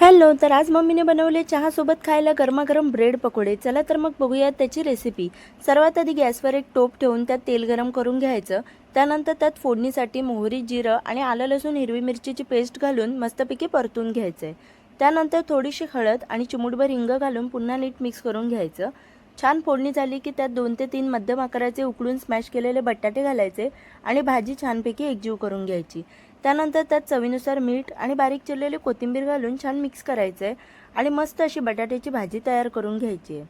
Hello, तर आज मम्मीने बनवले चहासोबत खायला गरमागरम ब्रेड पकोडे. चला तर मग बघूयात त्याची रेसिपी. सर्वात आधी गॅसवर एक टोप ठेवून त्यात तेल गरम करून घ्यायचं. त्यानंतर त्यात फोडणीसाठी मोहरी, जिरं आणि आलं लसूण हिरवी मिरचीची पेस्ट घालून मस्तपैकी परतून घ्यायचं. त्यानंतर थोडीशी हळद आणि चिमूटभर हिंग घालून पुन्हा नीट मिक्स करून घ्यायचं. छान फोडणी झाली की त्यात 2 ते 3 मध्यम आकाराचे उकडून स्मॅश केलेले बटाटे घालायचे आणि भाजी छानपैकी एकजीव करून घ्यायची. त्यानंतर त्यात चवीनुसार मीठ आणि बारीक चिरलेली कोथिंबीर घालून छान मिक्स करायचं आहे आणि मस्त अशी बटाट्याची भाजी तयार करून घ्यायची आहे.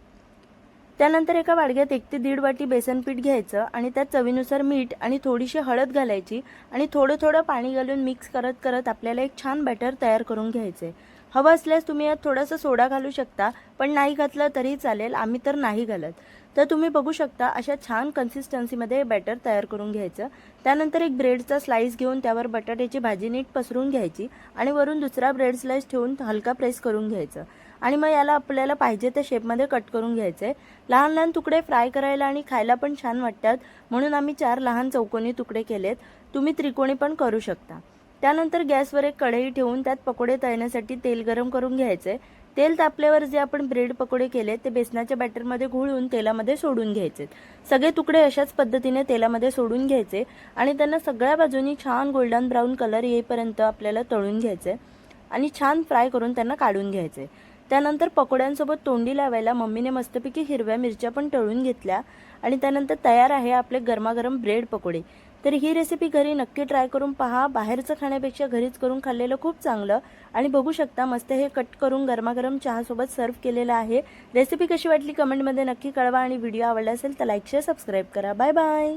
त्यानंतर एका वाडग्यात 1 ते 1.5 वाटी बेसन पीठ घ्यायचं आणि त्यात चवीनुसार मीठ आणि थोडीशी हळद घालायची आणि थोडं थोडं पाणी घालून मिक्स करत करत आपल्याला एक छान बॅटर तयार करून घ्यायचं आहे. हवं असल्यास तुम्ही यात थोडासा सोडा घालू शकता, पण नाही घातलं तरी चालेल, आम्ही तर नाही घालत. तर तुम्ही बघू शकता अशा छान कन्सिस्टन्सीमध्ये बॅटर तयार करून घ्यायचं. त्यानंतर एक ब्रेडचा स्लाइस घेऊन त्यावर बटाट्याची भाजी नीट पसरून घ्यायची आणि वरून दुसरा ब्रेड स्लाइस ठेवून हलका प्रेस करून घ्यायचं आणि मग याला आपल्याला पाहिजे त्या शेपमध्ये कट करून घ्यायचं आहे. लहान लहान तुकडे फ्राय करायला आणि खायला पण छान वाटतात, म्हणून आम्ही 4 लहान चौकोनी तुकडे केलेत. तुम्ही त्रिकोणी पण करू शकता. त्यानंतर गॅसवर एक कढई ठेवून त्यात पकोडे तळण्यासाठी तेल गरम करून घ्यायचे. तेल तापल्यावर जे आपण ब्रेड पकोडे केले ते बेसनाच्या बॅटरमध्ये घोळून तेलामध्ये सोडून घ्यायचे. सगळे तुकडे अशाच पद्धतीने तेलामध्ये सोडून घ्यायचे आणि त्यांना सगळ्या बाजूनी छान गोल्डन ब्राऊन कलर येईपर्यंत आपल्याला तळून घ्यायचे आणि छान फ्राय करून त्यांना काढून घ्यायचे. त्यानंतर पकोड्यांसोबत तोंडी लावायला मम्मीने मस्तपैकी हिरव्या मिरच्या पण तळून घेतल्या आणि त्यानंतर तयार आहे आपले गरमागरम ब्रेड पकोडे. तर ही रेसिपी घरी नक्की ट्राय करून पहा. बाहेरचं खाण्यापेक्षा घरीच करून खाल्लेलं खूप चांगलं. आणि बघू शकता मस्त हे कट करून गरमागरम चहासोबत सर्व केलेलं आहे. रेसिपी कशी वाटली कमेंटमध्ये नक्की कळवा आणि व्हिडिओ आवडला असेल तर लाईक शेअर सबस्क्राईब करा. Bye bye.